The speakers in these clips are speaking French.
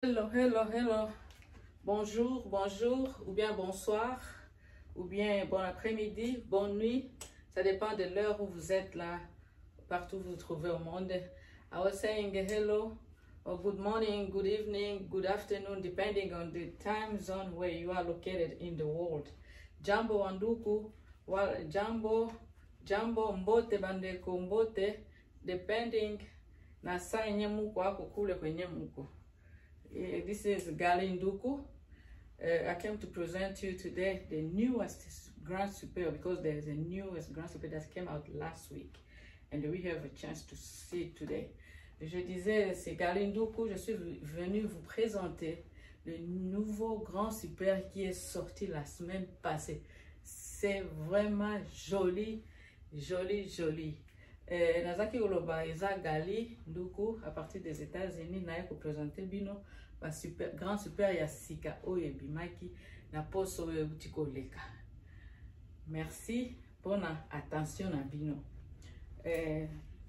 Hello, hello, hello. Bonjour, bonjour, ou bien bonsoir, ou bien bon après-midi, bonne nuit. Ça dépend de l'heure où vous êtes là, partout où vous vous trouvez au monde. I was saying hello, or good morning, good evening, good afternoon, depending on the time zone where you are located in the world. Jambo wanduku, jambo mbote bandeko mbote, depending na saa yenye muko ako kule kwenye muko. This is Gali Nduku. I came to present you today the newest Grand Super, because there is a newest Grand Super that came out last week and we have a chance to see it today. Je disais, c'est Gali Nduku, je suis venu vous présenter le nouveau Grand Super qui est sorti la semaine passée. C'est vraiment joli, joli, joli. Nazaki Oloba Eza Gali Nduku à partir des États-Unis na ko présenter bino ba super grand super ya sika oye bimaki na poso oye butiko leka. Merci pour na attention na bino.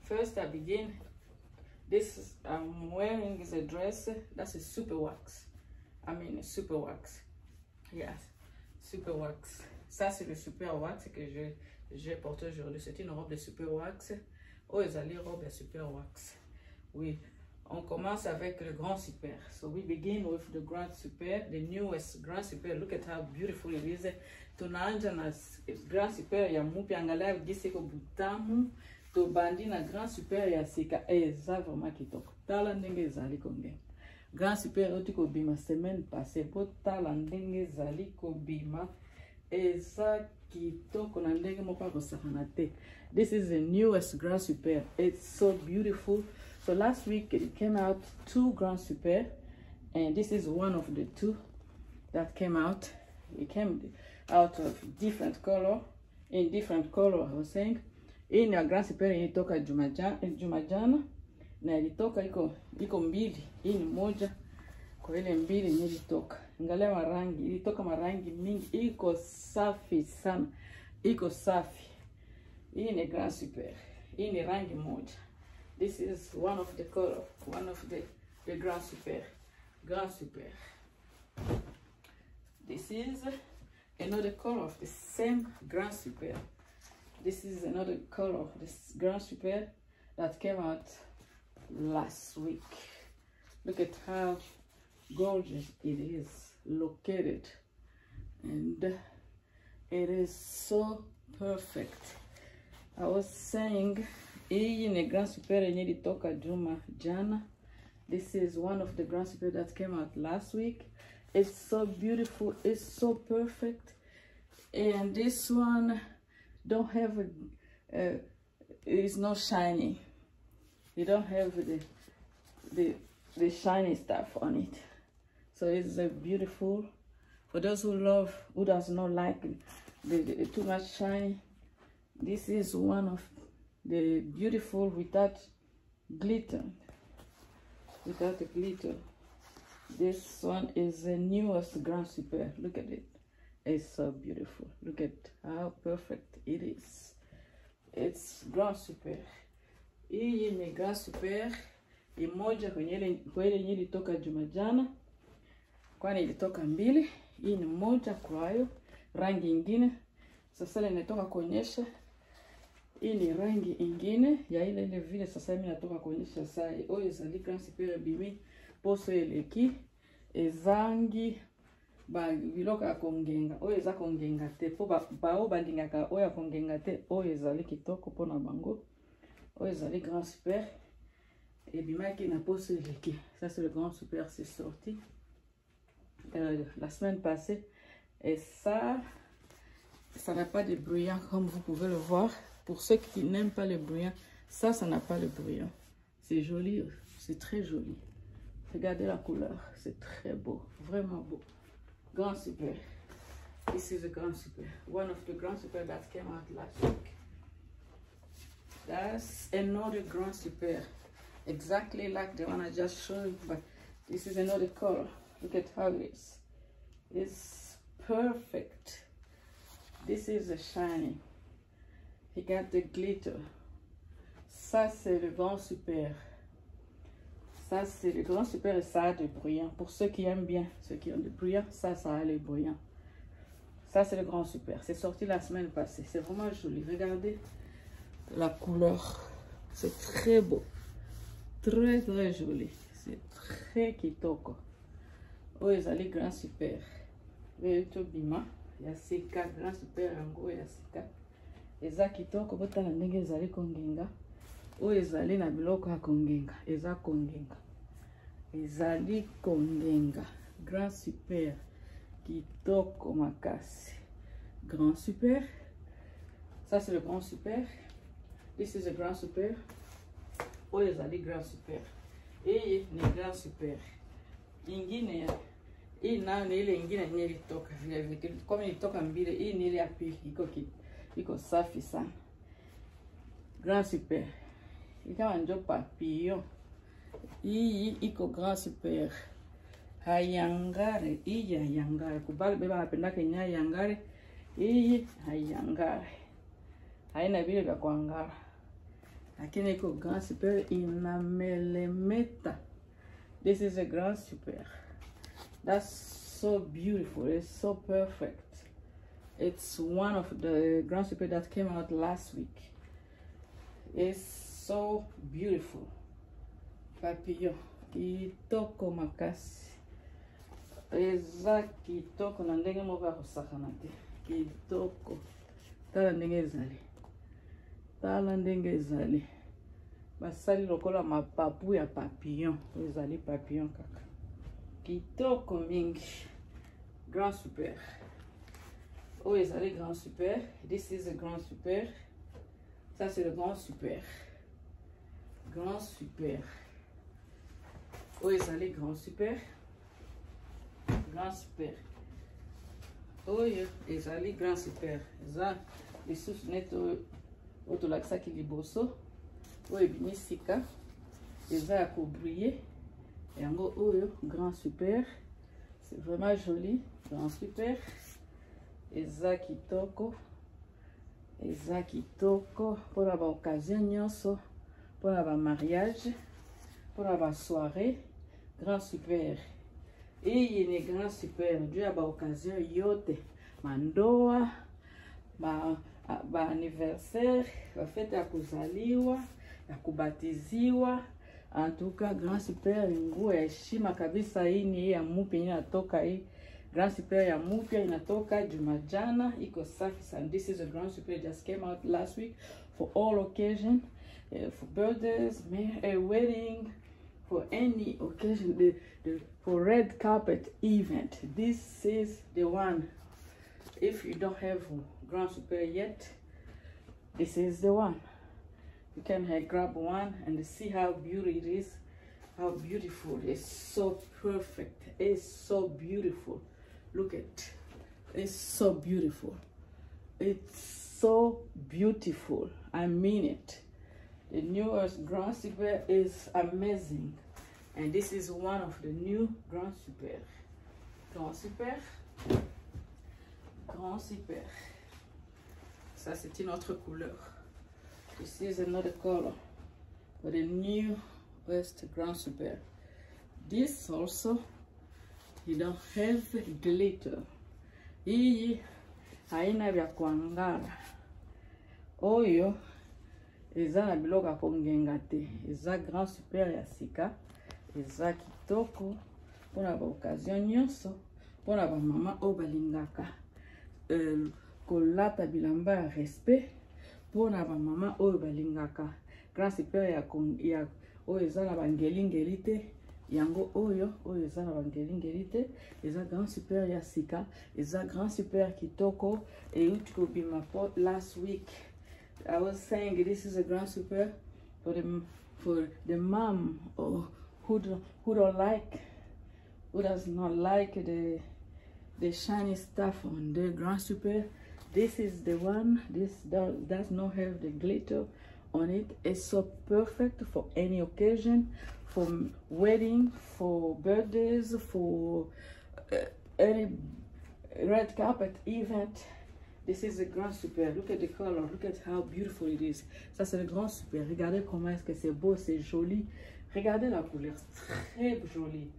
First I begin. This I'm wearing is a dress that's a super wax. I mean a super wax. Yes, super wax. Ça c'est le super wax que j'ai porté aujourd'hui. C'est une robe de super wax. Oh, ezali robe de super wax. Oui, on commence avec le grand super. So we begin with the grand super, the newest grand super. Look at how beautiful it is. Tunaanza na grand super ya mupi, angalia gisi ko butamu. To bandi na grand super ya sika eza vraiment kitoko. Tala ndenge ezali konge. Grand super oti ko bima semaine passée. Po tala ndenge ezali ko bima eza kitoko na ndenge moko akosakana te. This is the newest Grand Super. It's so beautiful. So last week it came out 2 Grand Super, and this is one of the 2 that came out. It came out of different color, in different color I was saying. In a Grand Super ilitoka Jumajana na ilitoka iko mbili. Hii ni moja kwa ile mbili ilitoka. Angalia marangi, ilitoka marangi mingi, iko safi sana. Iko safi. Hii ni Grand Super. Hii ni rangi moja. This is one of the color, one of the Grand Super. Grand Super. This is another color of the same Grand Super. This is another color of this Grand Super that came out last week. Look at how gorgeous it is located, and it is so perfect. I was saying, hii ni Grand Super yenye ilitoka juma jana. This is one of the Grand Super that came out last week. It's so beautiful, it's so perfect, and this one don't have it's not shiny. You don't have the shiny stuff on it. So it's a beautiful, for those who does not like the too much shiny. This is one of the beautiful without glitter. Without the glitter. This one is the newest Grand Super. Look at it. It's so beautiful. Look at how perfect it is. It's Grand Super. Hii ni Grand Super. Imoja kwenye ile ilitoka Jumajana. Kwani ilitoka mbili. Hii ni moja kwayo. Rangi ingine. Sasa inatoka kuonyesha. Hii ni rangi ingine ya ile vile. Sasa mimi natoka kuonyesha saa. Oyo ezali Grand Super bimi. Poso eleki. Ezangi. Ba biloko ya kongenga. Oyo eza kongenga te. Po bao balingaka oyo ya kongenga te. Oyo ezali kitoko pona bango. Oyo ezali Grand Super. Et bimaki na poso eleki. Ça c'est le Grand Super, c'est sorti la semaine passée. Et ça n'a pas de brillant comme vous pouvez le voir. Pour ceux qui n'aiment pas le brillant, ça n'a pas le brillant. C'est joli, c'est très joli. Regardez la couleur, c'est très beau, vraiment beau. Grand Super. This is a Grand Super. One of the Grand Super that came out last week. That's another Grand Super. Exactly like the one I just showed you, but this is another color. Look at how it is. It's perfect. This is a shiny. He got the glitter. Ça c'est le Grand Super. Ça, c'est le grand super et ça a du brillant. Pour ceux qui aiment bien, ceux qui ont du brillant, ça a le brillant. Ça, c'est le grand super. C'est sorti la semaine passée. C'est vraiment joli. Regardez la couleur. C'est très beau. Très, très joli. C'est très kitoko. Oh, ils ont les grands super. Il y a Sika, grand super, il y a Sika. Eza kitoko, bota la ndenge ezali kongenga. Oh, ezali na biloko ya kongenga. Eza kongenga. Ezali kongenga. Grand super. Kitoko makasi. Grand super. Ça, c'est le grand super. This is a grand super. Oh, ezali grand super. Et ni grand super. Ingine hii nayo ni ile ingine yenye ilitoka vile vile. Kama ilitoka mbili, hii ni ile ya pili. Iko safi sana. Grand super. Ikawa njo papillon. Hii iko grand super. Hayangare. Hii ya yangare. Kubali beba napenda kenya yangare. Hii hayangare. Haina vile vya kuangara. Lakini iko grand super inamelemeta. This is a grand super. That's so beautiful. It's so perfect. It's one of the grand super that came out last week. It's so beautiful. Papillon. Kitoko makasi. Eza kitoko na ndenge moko ya kosakana te. Kitoko. Tala ndenge ezali. Tala ndenge ezali. Basali lokola mapapu ya papillon. Ezali papillon kaka. Kitoko mingi. Grand super. Oh, ezali grand super. This is a grand super. Ça, c'est le grand super. Grand super. Oh, ezali grand super. Grand super. Oh, ezali grand super. Eza lisusu neto otolakisaki liboso. Oh, ebimi sika. Eza ya kobriller. Yango oyo grand super. C'est vraiment joli. Grand super. Eza kitoko. Eza kitoko. Pour la occasion nyonso. Pour la mariage. Pour la soirée. Grand super. Et il est grand super. Dieu a occasion yote. Mandoa. Ba anniversaire. Ba fête ya kuzaliwa. Ya kubatiziwa. En tout cas, grand super nguo ya heshima kabisa. Hii ni ya mupya inatoka hii. Grand super ya mupya inatoka Jumajana. Iko safi sana. This is a grand super just came out last week for all occasion, for birthdays, wedding, for any occasion, for red carpet event. This is the one. If you don't have grand super yet, this is the one. You can grab one and see how beautiful it is. How beautiful. It's so perfect. It's so beautiful. Look at. It's so beautiful. It's so beautiful. I mean it. The newest Grand Super is amazing. And this is one of the new Grand Super. Grand Super. Grand Super. Ça, c'est une autre couleur. This is another color for the new West Grand Super. This also, you don't have glitter. Hii haina vya kuangara. Oyo eza na biloko ya kongenga te. Eza Grand Super ya sika. Eza kitoko pona ba occasion nyonso. Pona ba mama o balingaka kolata bilamba ya respect. Pona ba mama oyo balingaka Grand Super ya oyo eza na bangelingeli te. Yango oyo eza na bangelingeli te. Eza Grand Super ya sika. Eza Grand Super kitoko. Et uti kobima last week I was saying this is a Grand Super for the mom who does not like the shiny stuff on the Grand Super. This is the one. This does not have the glitter on it. It's so perfect for any occasion, for wedding, for birthdays, for any red carpet event. This is a Grand Super. Look at the color. Look at how beautiful it is. Ça, c'est le Grand Super. Regardez comment est-ce que c'est beau, c'est joli. Regardez la couleur, très jolie.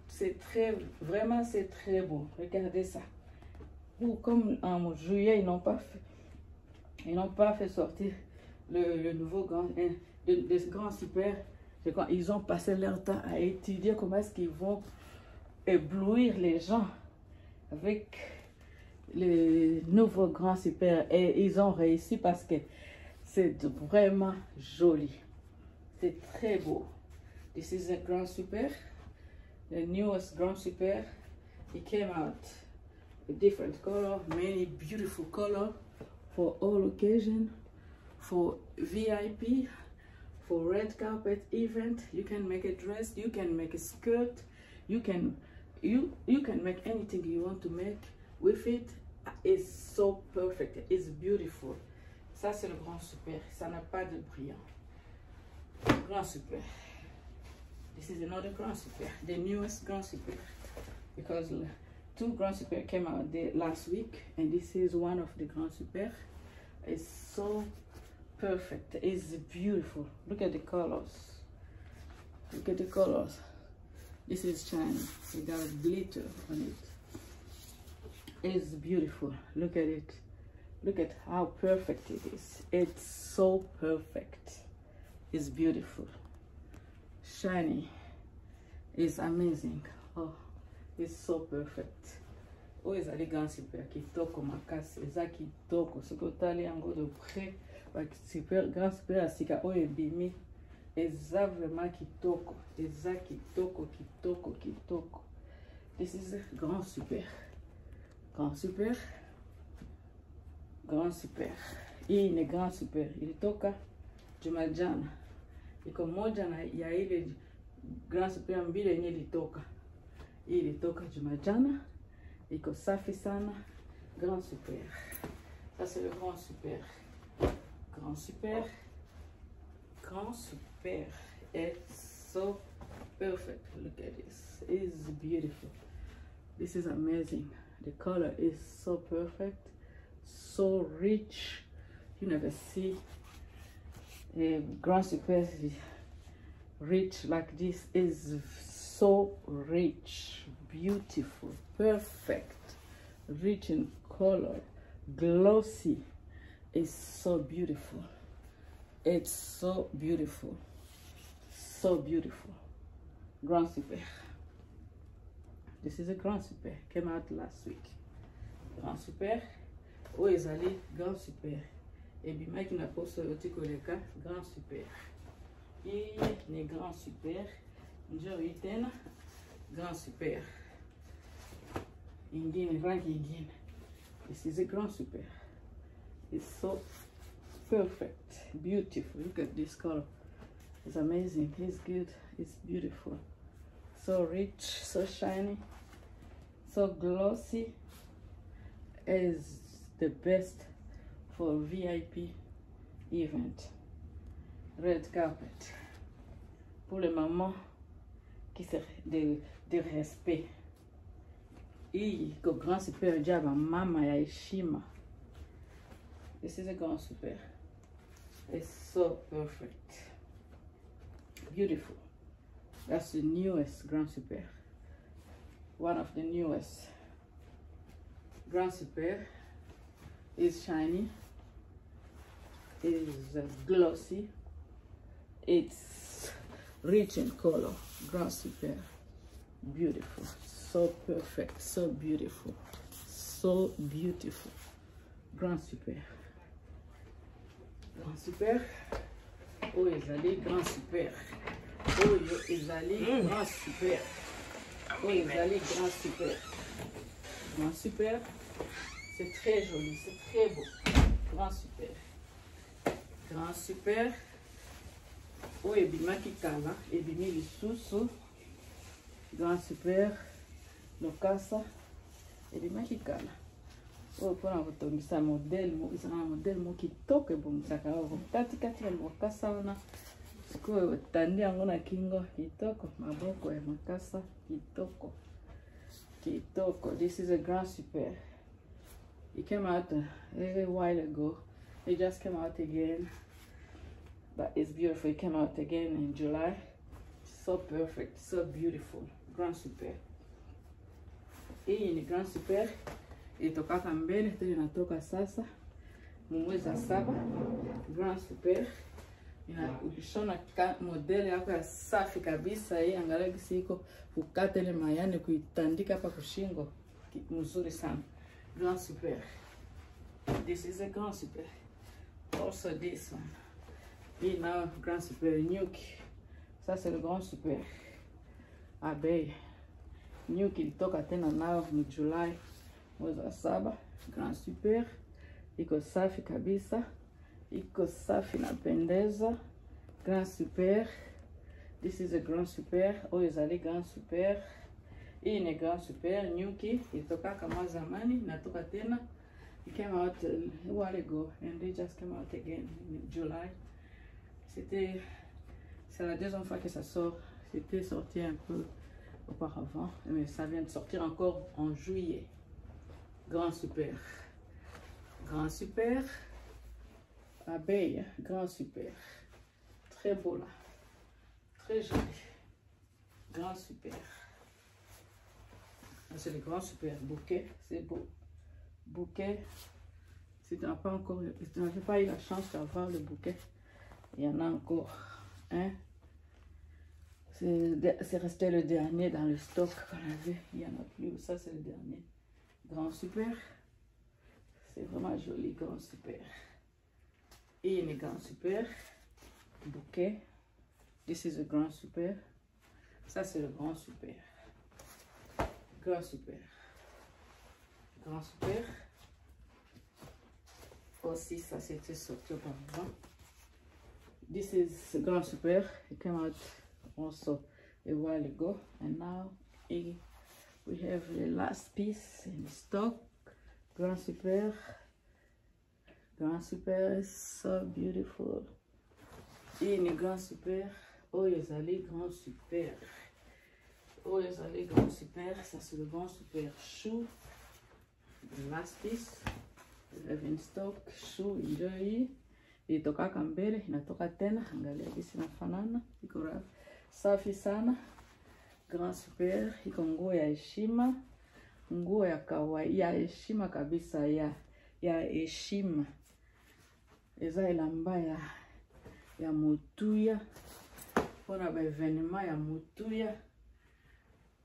C'est très, vraiment c'est très beau. Regardez ça. Ou comme en juillet, ils n'ont pas fait sortir le nouveau grand, des grands super. Quand ils ont passé leur temps à étudier comment est-ce qu'ils vont éblouir les gens avec le nouveau grand super, et ils ont réussi parce que c'est vraiment joli. C'est très beau. This is a grand super, the newest grand super. It came out a different color, many beautiful color for all occasion, for VIP, for red carpet event. You can make a dress, you can make a skirt, you can make anything you want to make with it. It's so perfect, it's beautiful. Ça c'est le grand super, ça n'a pas de brillant. Grand super. This is another grand super, the newest grand super, because two grand super came out last week, and this is one of the grand super. It's so perfect, it's beautiful. Look at the colors. Look at the colors. This is shiny. We got glitter on it. It's beautiful. Look at it. Look at how perfect it is. It's so perfect. It's beautiful. Shiny. It's amazing. Oh, it's so perfect. Oh, it's a grand super kitoko makasi. Eza kitoko. Sokotali yango de près. Super grand super asika o ebimi. Eza vraiment kitoko. Eza kitoko, kitoko, kitoko. This is a grand super. Grand super. Grand super. Hii ni grand super. Ilitoka Jumajana. Iko moja na ya ile grand super mbili yenye ilitoka. Hii ilitoka Jumajana. Iko safi sana. Grand super. Ça c'est le grand super. Grand super. Grand super. It's so perfect. Look at this. It's beautiful. This is amazing. The color is so perfect, so rich. You never see a grand super rich like this. Is so rich, beautiful, perfect, rich in color, glossy. It's so beautiful. It's so beautiful, so beautiful. Grand super. This is a grand super. Came out last week. Grand super. Oh, ezali grand super. Et puis maki na poso yotikoleka grand super. Et les grand super. Njoo itena grand super. Ingine rangi ingine. This is a grand super. It's so perfect, beautiful. Look at this color. It's amazing. It's good. It's beautiful. So rich, so shiny, so glossy. Is the best for VIP event. Red carpet. Pour les mamans qui se de respect. Et que grand super diable mama ya heshima. This is a grand super. It's so perfect. Beautiful. That's the newest grand super. One of the newest. Grand super is shiny. Is glossy. It's rich in color. Grand super. Beautiful. So perfect. So beautiful. So beautiful. Grand super. Grand super. Oh, ezali grand super. Oh, ezali grand super. Oh, ezali grand super. Grand super. C'est très joli, c'est très beau. Grand super. Grand super. Oh, ebimaki kala, ebimi lisusu. Grand super. Lokasa. Ebimaki kala. Oh, pour kutongisa modèle, c'est un modèle kitoko ebongisaka kati ya lokasa wana. Sikoyo tandi yango na kingo kitoko, maboko ya makasa kitoko. Kitoko. This is a grand super. It came out a while ago. It just came out again, but it's beautiful. It came out again in July. So perfect, so beautiful. Grand super. Hii ni Grand super. Itokaka mbele tena inatoka sasa mwezi wa 7. Grand super. Ukishona modeli yako ya safi kabisa. Hii angalia gisi iko kukata ile mayani kuitandika hapa kushingo. Mzuri sana. Grand super. This is a Grand super. Also this one. Hii now Grand super Nyuki. Ça c'est le Grand super. Abeille. Nyuki ilitoka tena nao ni July mwezi wa 7. Grand super. Iko safi kabisa. Iko safi na pendeza. Grand super. This is a Grand super. Oyo ezali Grand super. Hii ni Grand super Nyuki ilitoka kama zamani natoka tena. It came out a while ago and they just came out again in July. C'est la deuxième fois que ça sort. C'était sorti un peu auparavant, mais ça vient de sortir encore en juillet. Grand super. Grand super. Abeille, Grand super. Très beau là. Très joli. Grand super. C'est le Grand super bouquet. C'est beau. Bouquet. Si tu n'as pas encore, si tu n'as pas eu la chance d'avoir le bouquet, il y en a encore un. C'est resté le dernier dans le stock qu'on avait. Il n'y en a plus. Ça, c'est le dernier. Grand super. C'est vraiment joli, Grand super. Et une Grand super. Bouquet. This is a Grand super. Ça, c'est le Grand super. Grand super. Grand super. Aussi, ça c'était sorti auparavant. This is Grand super. It came out also a while ago, and now we have the last piece in stock. Grand super. Grand super is so beautiful. In Grand super. Oh, ezali Grand super. Oh, ezali Grand super. Ça c'est le Grand super chou. The last piece. We have in stock. Chou enjoy. Itoka kambele, inatoka tena. Angalia gisi inafanana. Iko safi sana. Grand super. Iko nguo ya heshima. Nguo ya kawaida, ya heshima kabisa, ya heshima. Eza elamba ya mutuya. Pona ba evenema ya mutuya.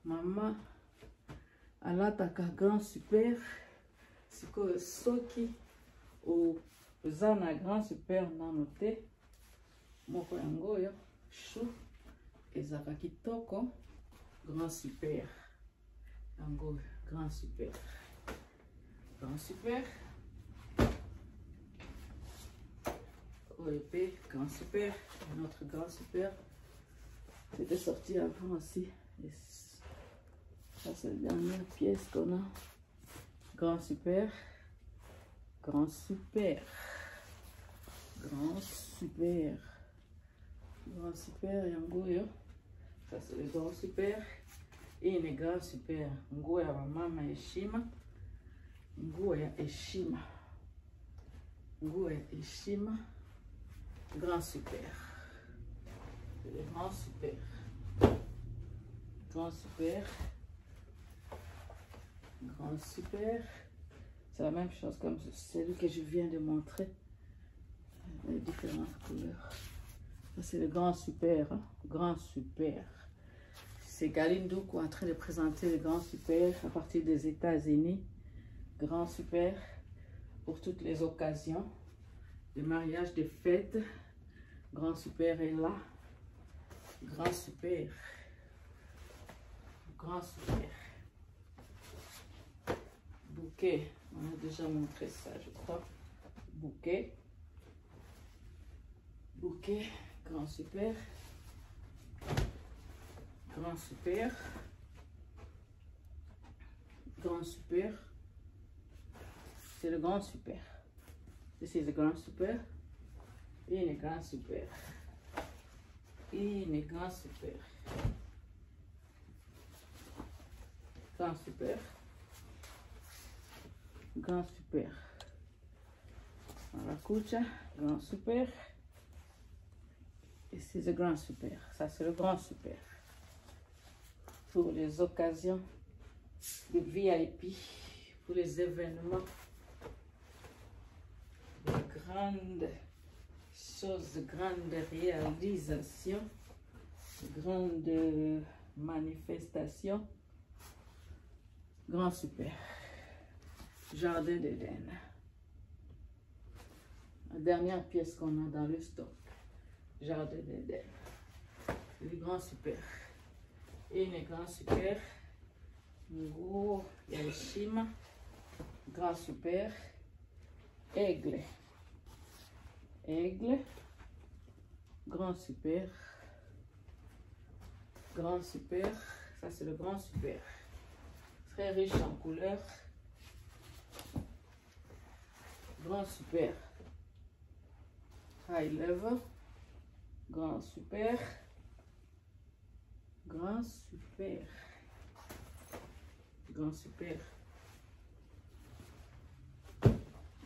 Mama alataka Grand super. Siko soki oza na Grand super nano te. Moko yango yo chou ezaka kitoko. Grand super. Yango Grand super. Grand super. OEP, Grand super. Notre Grand super. C'était sorti avant aussi. Et ça, c'est la dernière pièce qu'on a. Grand super. Grand super. Grand super. Grand super, yango yo. Ça, c'est le Grand super. Et une Grand super. Nguo ya mama heshima. Nguo ya heshima. Nguo ya heshima. Grand super. Le Grand super. Grand super. Grand super. C'est la même chose comme celui que je viens de montrer. Les différentes couleurs. Ça, c'est le Grand super. Hein? Grand super. C'est Galinduku en train de présenter le Grand super à partir des États-Unis. Grand super. Pour toutes les occasions. De mariage, de fêtes. Grand super est là. Grand super. Grand super. Bouquet. On a déjà montré ça, je crois. Bouquet. Bouquet. Grand super. Grand super. Grand super. C'est le Grand super. This is the Grand super. Et une Grand super. Et une Grand super. Grand super. Grand super. Maracuja, Grand super. Et This is a grand super. Ça, c'est le grand super. Pour les occasions de VIP, pour les événements, de grandes choses, de grandes réalisations, de grandes manifestations. Grand super. Jardin d'Éden. La dernière pièce qu'on a dans le stock. Jardin d'Éden. Le grand super. Et le grand super. Gros Yashima. Grand super. Aigle. Aigle. Grand super. Grand super. Ça, c'est le grand super. Très riche en couleurs. Grand super. High level. Grand super. Grand super. Grand super.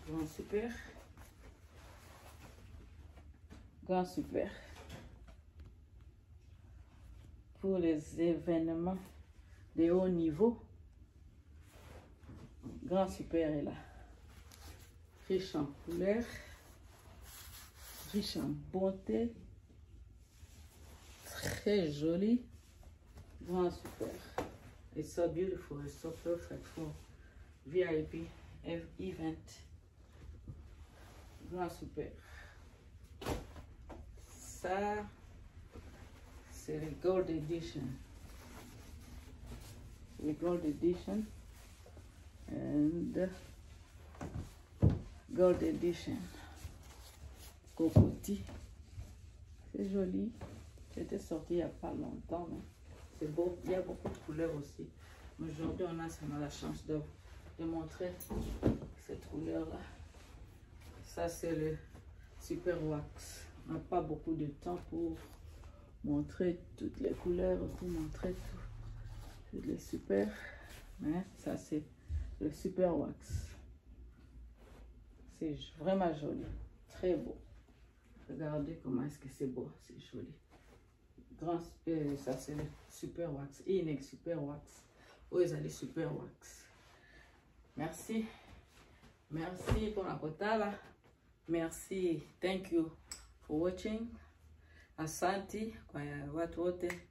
Grand super. Grand super. Pour les événements de haut niveau, grand super est là. Riche en couleurs, riche en bonté, très joli. Grand super. It's so beautiful, it's so perfect for VIP event. Grand super. Ça, c'est le Gold Edition. Le Gold Edition. And Gold Edition. Cocotti. C'est joli. C'était sorti il n'y a pas longtemps. C'est beau. Il y a beaucoup de couleurs aussi. Aujourd'hui, on a la chance de montrer cette couleur-là. Ça, c'est le Super Wax. On n'a pas beaucoup de temps pour montrer toutes les couleurs, pour montrer toutes les super. Mais ça, c'est le Super Wax. C'est vraiment joli. Très beau. Regardez comment est-ce que c'est beau. C'est joli. Ça, c'est le Super Wax. Inex Super Wax. Où est le Super Wax? Merci. Merci pour la potala. Merci. Thank you for watching. Asante kwa watu wote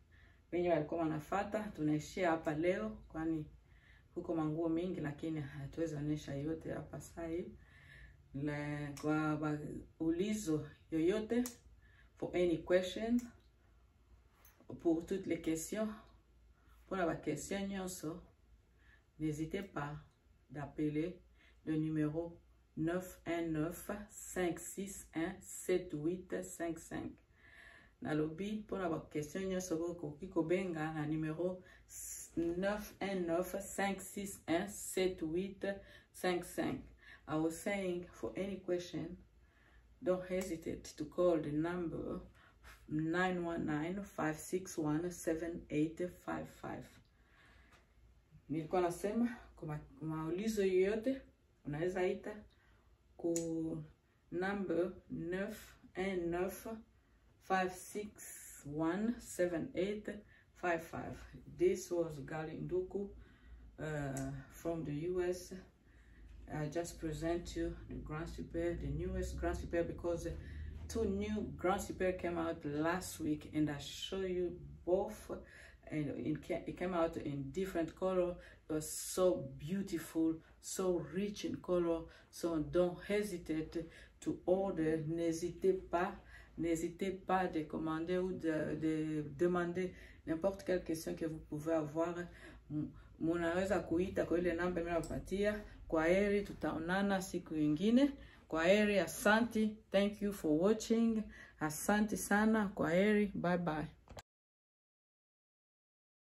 wenye walikuwa wanafuata. Tunaishia hapa leo kwani huko manguo mingi lakini hatuwezi onyesha yote hapa sasa hivi. Kwa ulizo yoyote, for any question, pour toutes les questions, pour la question nyonso, n'hésitez pas d'appeler le numéro 919-561-7855. Nalobi pour la question nyonso ko benga na numéro 919-561-7855. I was saying, for any question, don't hesitate to call the number 919-561-7855. Nilikuwa nasema kwa maulizo yoyote unaweza ita ku number 919-561-7855. This was Gali Nduku from the US. I just present you the Grand Super, the newest Grand Super, because 2 new Grand Super came out last week, and I show you both, and it came out in different color. It was so beautiful, so rich in color. So don't hesitate to order. N'hésitez pas de commander ou de demander n'importe quelle question que vous pouvez avoir. Munaweza kuita kwa ile namba nimewapatia. Kwaheri, tutaonana siku nyingine. Kwaheri, asante. Thank you for watching. Asante sana. Kwaheri, bye bye.